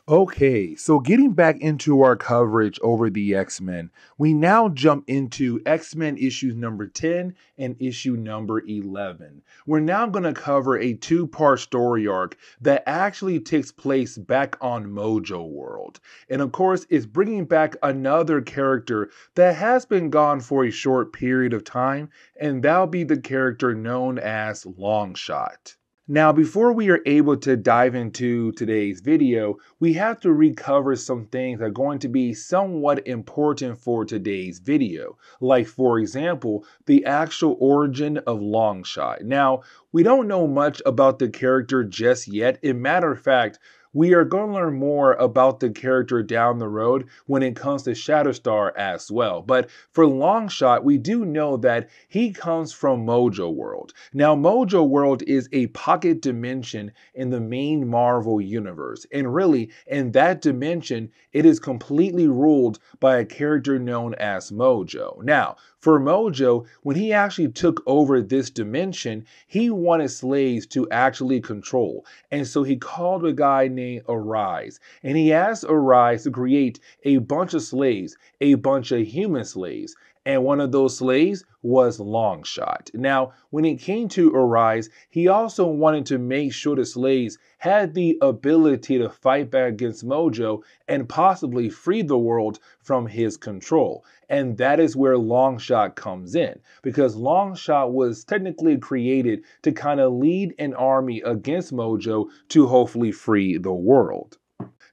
Okay, so getting back into our coverage over the X-Men, we now jump into X-Men issues number 10 and issue number 11. We're now going to cover a two-part story arc that actually takes place back on Mojo World. And of course, it's bringing back another character that has been gone for a short period of time, and that'll be the character known as Longshot. Now, before we are able to dive into today's video, we have to recover some things that are going to be somewhat important for today's video. Like, for example, the actual origin of Longshot. Now, we don't know much about the character just yet. As a matter of fact, we are going to learn more about the character down the road when it comes to Shatterstar as well. But for Longshot, we do know that he comes from Mojo World. Now, Mojo World is a pocket dimension in the main Marvel universe. And really, in that dimension, it is completely ruled by a character known as Mojo. Now, for Mojo, when he actually took over this dimension, he wanted slaves to actually control. And so he called a guy named Arise. And he asked Arise to create a bunch of slaves, a bunch of human slaves. And one of those slaves was Longshot. Now, when it came to Arise, he also wanted to make sure the slaves had the ability to fight back against Mojo and possibly free the world from his control. And that is where Longshot comes in, because Longshot was technically created to kind of lead an army against Mojo to hopefully free the world.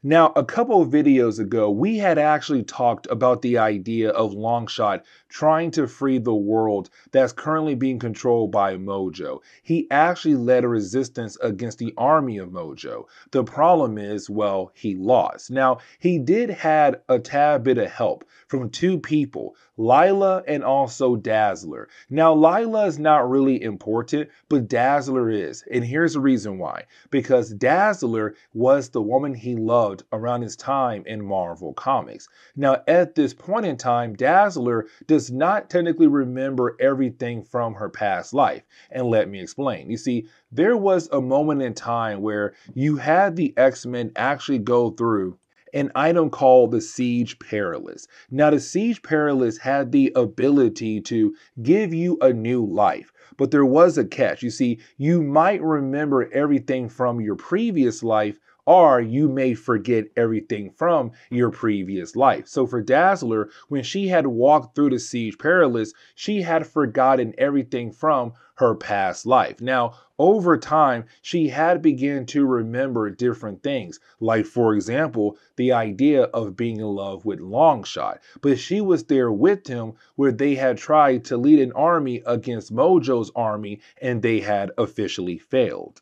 Now, a couple of videos ago, we had actually talked about the idea of Longshot trying to free the world that's currently being controlled by Mojo. He actually led a resistance against the army of Mojo. The problem is, well, he lost. Now, he did had a tad bit of help from two people, Lila and also Dazzler. Now, Lila is not really important, but Dazzler is. And here's the reason why. Because Dazzler was the woman he loved around his time in Marvel Comics. Now, at this point in time, Dazzler does not technically remember everything from her past life. And let me explain. You see, there was a moment in time where you had the X-Men actually go through an item called the Siege Perilous. Now, the Siege Perilous had the ability to give you a new life. But there was a catch. You see, you might remember everything from your previous life, or you may forget everything from your previous life. So for Dazzler, when she had walked through the Siege Perilous, she had forgotten everything from her past life. Now, over time, she had begun to remember different things, like, for example, the idea of being in love with Longshot. But she was there with him where they had tried to lead an army against Mojo's army, and they had officially failed.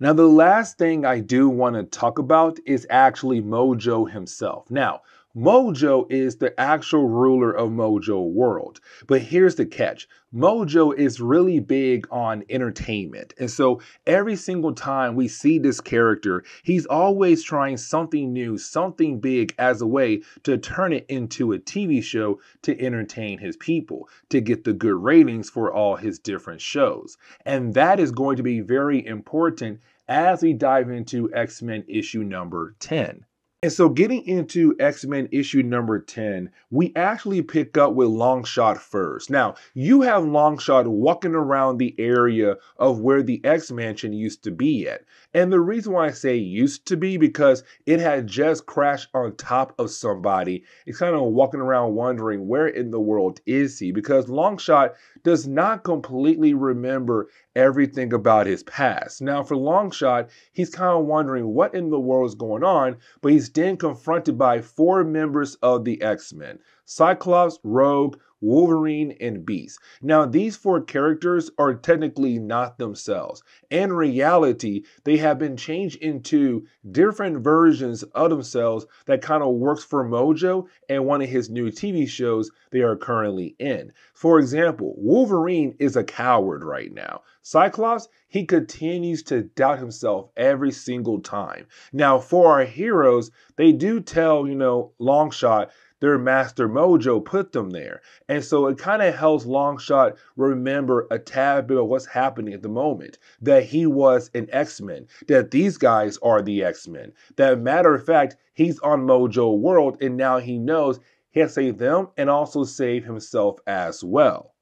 Now, the last thing I do want to talk about is actually Mojo himself. Now, Mojo is the actual ruler of Mojo World. But here's the catch. Mojo is really big on entertainment. And so every single time we see this character, he's always trying something new, something big as a way to turn it into a TV show to entertain his people, to get the good ratings for all his different shows. And that is going to be very important as we dive into X-Men issue number 10. And so getting into X-Men issue number 10, we actually pick up with Longshot first. Now, you have Longshot walking around the area of where the X-Mansion used to be at. And the reason why I say used to be, because it had just crashed on top of somebody. It's kind of walking around wondering where in the world is he? Because Longshot does not completely remember everything about his past. Now, for Longshot, he's kind of wondering what in the world is going on, but he's then confronted by four members of the X-Men: Cyclops, Rogue, Wolverine, and Beast. Now, these four characters are technically not themselves. In reality, they have been changed into different versions of themselves that kind of works for Mojo and one of his new TV shows they are currently in. For example, Wolverine is a coward right now. Cyclops, he continues to doubt himself every single time. Now, for our heroes, they do tell, Longshot their master Mojo put them there. And so it kind of helps Longshot remember a tad bit of what's happening at the moment, that he was an X-Men, that these guys are the X-Men. That matter of fact, he's on Mojo World, and now he knows he has to save them and also save himself as well.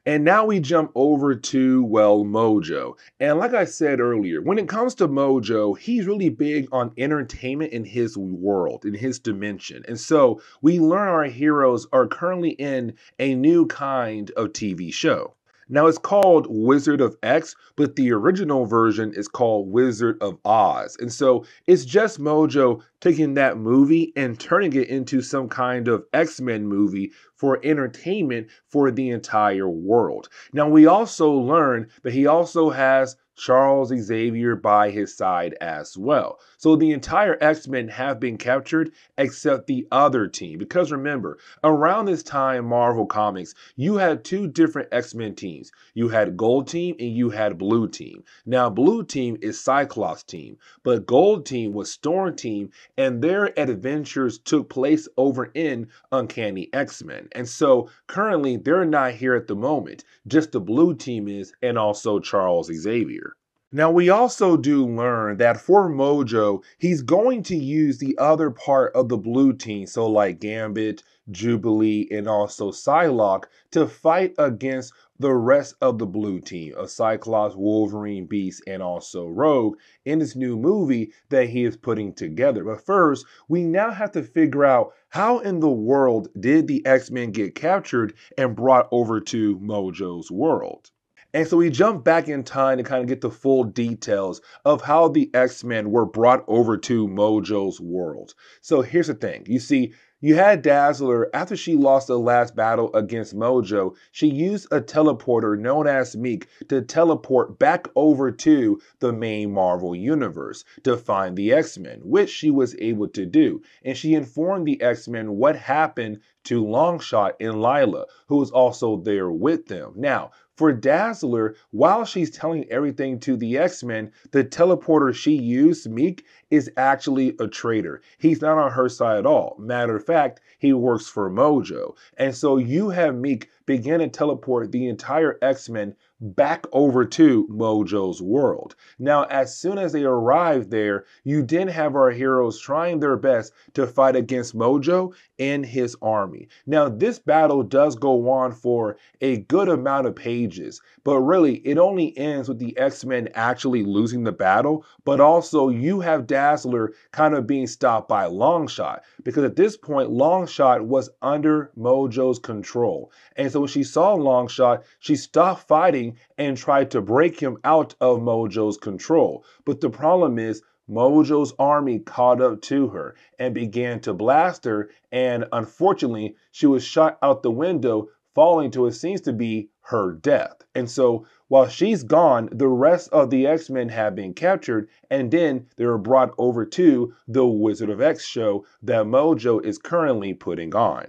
And now we jump over to, well, Mojo. And like I said earlier, when it comes to Mojo, he's really big on entertainment in his world, in his dimension. And so we learn our heroes are currently in a new kind of TV show. Now it's called Wizard of X, but the original version is called Wizard of Oz. And so it's just Mojo taking that movie and turning it into some kind of X-Men movie for entertainment for the entire world. Now we also learn that he also has Charles Xavier by his side as well. So the entire X-Men have been captured except the other team. Because remember, around this time, Marvel Comics, you had two different X-Men teams. You had Gold Team and you had Blue Team. Now, Blue Team is Cyclops team, but Gold Team was Storm Team, and their adventures took place over in Uncanny X-Men. And so currently, they're not here at the moment. Just the Blue Team is, and also Charles Xavier. Now, we also do learn that for Mojo, he's going to use the other part of the Blue Team, so like Gambit, Jubilee, and also Psylocke, to fight against the rest of the Blue Team of Cyclops, Wolverine, Beast, and also Rogue in this new movie that he is putting together. But first, we now have to figure out how in the world did the X-Men get captured and brought over to Mojo's world. And so we jump back in time to kind of get the full details of how the X-Men were brought over to Mojo's world. So here's the thing. You see, you had Dazzler, after she lost the last battle against Mojo, she used a teleporter known as Meek to teleport back over to the main Marvel universe to find the X-Men, which she was able to do. And she informed the X-Men what happened to Longshot and Lila, who was also there with them. Now, for Dazzler, while she's telling everything to the X-Men, the teleporter she used, Meek, is actually a traitor. He's not on her side at all. Matter of fact, he works for Mojo. And so you have Meek begin to teleport the entire X-Men back over to Mojo's world. Now, as soon as they arrive there, you then have our heroes trying their best to fight against Mojo and his army. Now, this battle does go on for a good amount of pages, but really it only ends with the X-Men actually losing the battle, but also you have Dazzler kind of being stopped by Longshot, because at this point, Longshot was under Mojo's control. And so when she saw Longshot, she stopped fighting and tried to break him out of Mojo's control. But the problem is, Mojo's army caught up to her and began to blast her, and unfortunately, she was shot out the window, falling to what seems to be her death. And so while she's gone, the rest of the X-Men have been captured, and then they were brought over to the Wizard of X show that Mojo is currently putting on.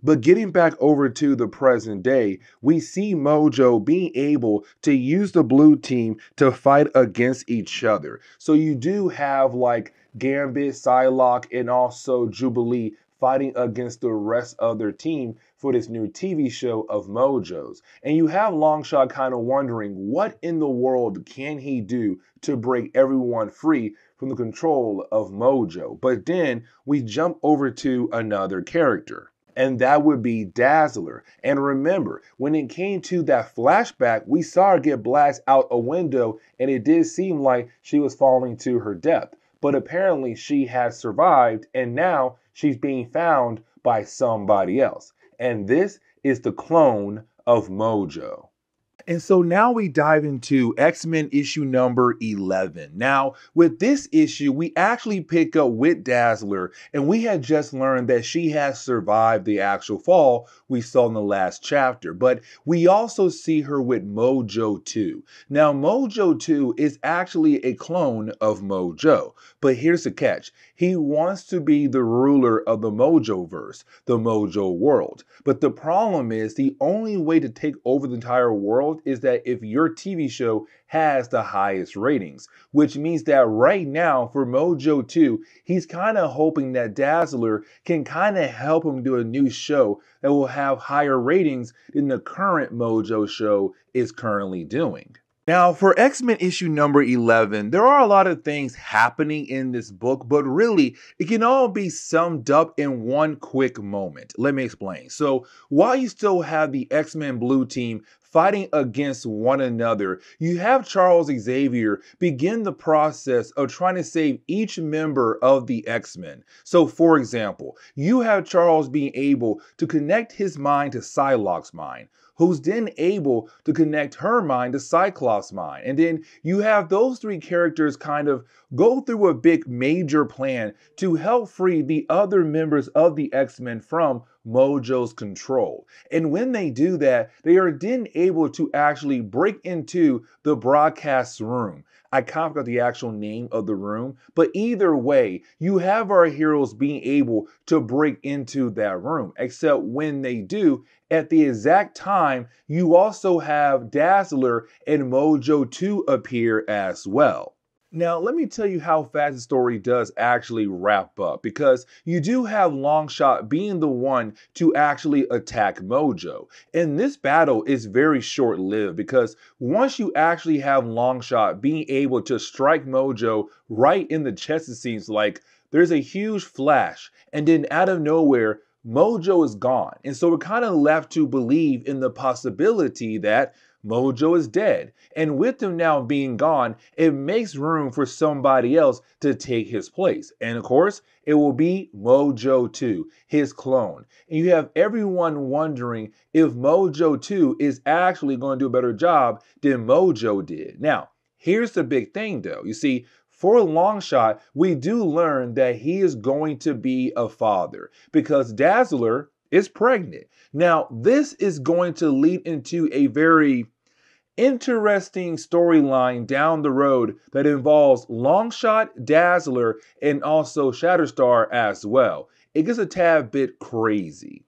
But getting back over to the present day, we see Mojo being able to use the Blue Team to fight against each other. So you do have like Gambit, Psylocke, and also Jubilee fighting against the rest of their team for this new TV show of Mojo's. And you have Longshot kind of wondering, what in the world can he do to break everyone free from the control of Mojo? But then we jump over to another character, and that would be Dazzler. And remember, when it came to that flashback, we saw her get blasted out a window, and it did seem like she was falling to her death. But apparently she has survived, and now she's being found by somebody else. And this is the clone of Mojo. And so now we dive into X-Men issue number 11. Now, with this issue, we actually pick up with Dazzler, and we had just learned that she has survived the actual fall we saw in the last chapter. But we also see her with Mojo 2. Now, Mojo 2 is actually a clone of Mojo. But here's the catch. He wants to be the ruler of the Mojoverse, the Mojo world. But the problem is the only way to take over the entire world growth is that if your TV show has the highest ratings, which means that right now for Mojo 2, he's kind of hoping that Dazzler can kind of help him do a new show that will have higher ratings than the current Mojo show is currently doing. Now, for X-Men issue number 11, there are a lot of things happening in this book, but really, it can all be summed up in one quick moment. Let me explain. So, while you still have the X-Men Blue Team fighting against one another, you have Charles Xavier begin the process of trying to save each member of the X-Men. So, for example, you have Charles being able to connect his mind to Psylocke's mind, who's then able to connect her mind to Cyclops' mind. And then you have those three characters kind of go through a big major plan to help free the other members of the X-Men from Mojo's control. And when they do that, they are then able to actually break into the broadcast room. I can't forget the actual name of the room, but either way, you have our heroes being able to break into that room. Except when they do, at the exact time, you also have Dazzler and Mojo 2 appear as well. Now, let me tell you how fast the story does actually wrap up, because you do have Longshot being the one to actually attack Mojo. And this battle is very short-lived, because once you actually have Longshot being able to strike Mojo right in the chest, it seems like there's a huge flash, and then out of nowhere, Mojo is gone. And so we're kind of left to believe in the possibility that Mojo is dead. And with him now being gone, it makes room for somebody else to take his place. And of course, it will be Mojo 2, his clone. And you have everyone wondering if Mojo 2 is actually going to do a better job than Mojo did. Now, here's the big thing though. You see, for Longshot, we do learn that he is going to be a father because Dazzler is pregnant. Now, this is going to lead into a very interesting storyline down the road that involves Longshot, Dazzler, and also Shatterstar as well. It gets a tad bit crazy.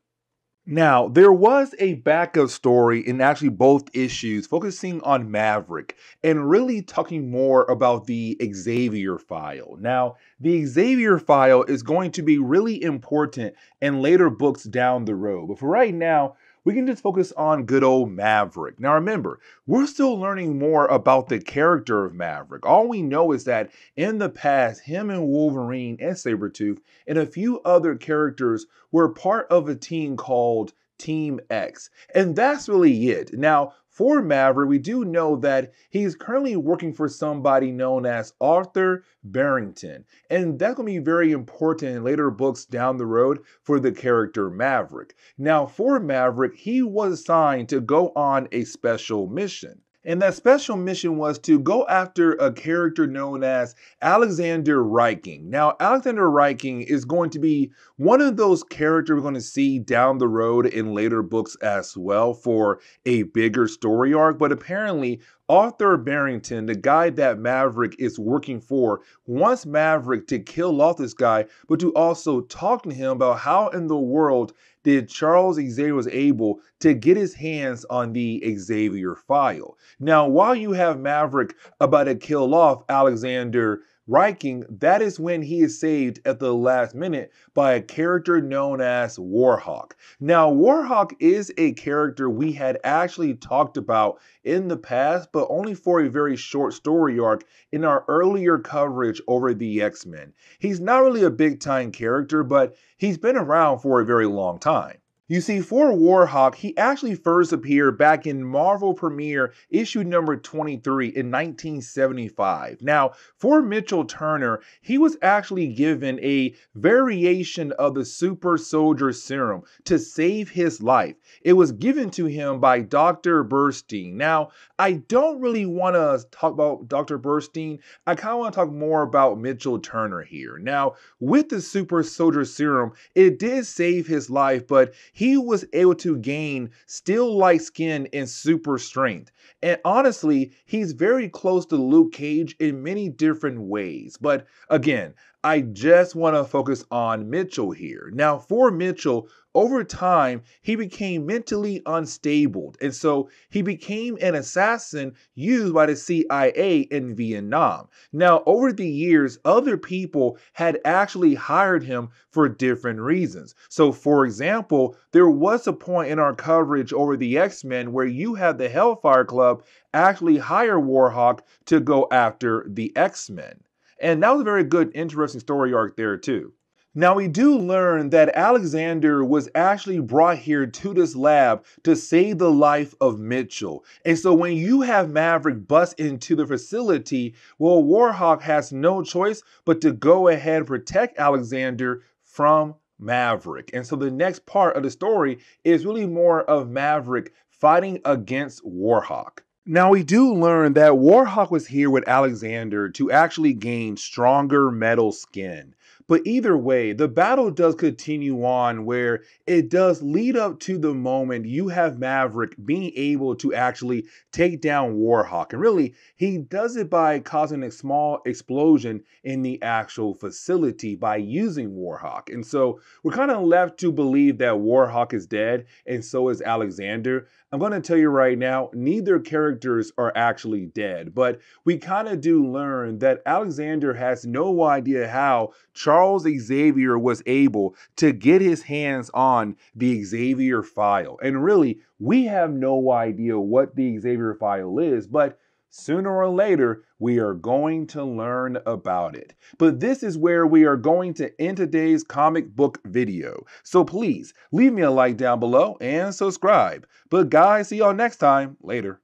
Now, there was a backup story in actually both issues focusing on Maverick and really talking more about the Xavier file. Now, the Xavier file is going to be really important in later books down the road, but for right now, we can just focus on good old Maverick. Now remember, we're still learning more about the character of Maverick. All we know is that in the past, him and Wolverine and Sabretooth and a few other characters were part of a team called Team X. And that's really it. Now, for Maverick, we do know that he's currently working for somebody known as Arthur Barrington. And that's going to be very important in later books down the road for the character Maverick. Now, for Maverick, he was assigned to go on a special mission. And that special mission was to go after a character known as Alexander Reiking. Now, Alexander Reiking is going to be one of those characters we're going to see down the road in later books as well for a bigger story arc. But apparently, Arthur Barrington, the guy that Maverick is working for, wants Maverick to kill off this guy, but to also talk to him about how in the world did Charles Xavier was able to get his hands on the Xavier file. Now, while you have Maverick about to kill off Alexander Reiking, that is when he is saved at the last minute by a character known as Warhawk. Now, Warhawk is a character we had actually talked about in the past, but only for a very short story arc in our earlier coverage over the X-Men. He's not really a big-time character, but he's been around for a very long time. You see, for Warhawk, he actually first appeared back in Marvel Premiere issue number 23 in 1975. Now, for Mitchell Turner, he was actually given a variation of the super soldier serum to save his life. It was given to him by Dr. Burstein. Now, I don't really want to talk about Dr. Burstein. I kind of want to talk more about Mitchell Turner here. Now, with the super soldier serum, it did save his life, but he was able to gain steel-like skin and super strength. And honestly, he's very close to Luke Cage in many different ways. But again, I just want to focus on Mitchell here. Now, for Mitchell, over time, he became mentally unstable, and so he became an assassin used by the CIA in Vietnam. Now, over the years, other people had actually hired him for different reasons. So, for example, there was a point in our coverage over the X-Men where you had the Hellfire Club actually hire Warhawk to go after the X-Men. And that was a very good, interesting story arc there, too. Now, we do learn that Alexander was actually brought here to this lab to save the life of Mitchell. And so when you have Maverick bust into the facility, well, Warhawk has no choice but to go ahead and protect Alexander from Maverick. And so the next part of the story is really more of Maverick fighting against Warhawk. Now, we do learn that Warhawk was here with Alexander to actually gain stronger metal skin. But either way, the battle does continue on where it does lead up to the moment you have Maverick being able to actually take down Warhawk. And really, he does it by causing a small explosion in the actual facility by using Warhawk. And so we're kind of left to believe that Warhawk is dead, and so is Alexander. I'm going to tell you right now, neither characters are actually dead, but we kind of do learn that Alexander has no idea how Charles Xavier was able to get his hands on the Xavier file. And really, we have no idea what the Xavier file is, but sooner or later, we are going to learn about it. But this is where we are going to end today's comic book video. So please leave me a like down below and subscribe. But guys, see y'all next time. Later.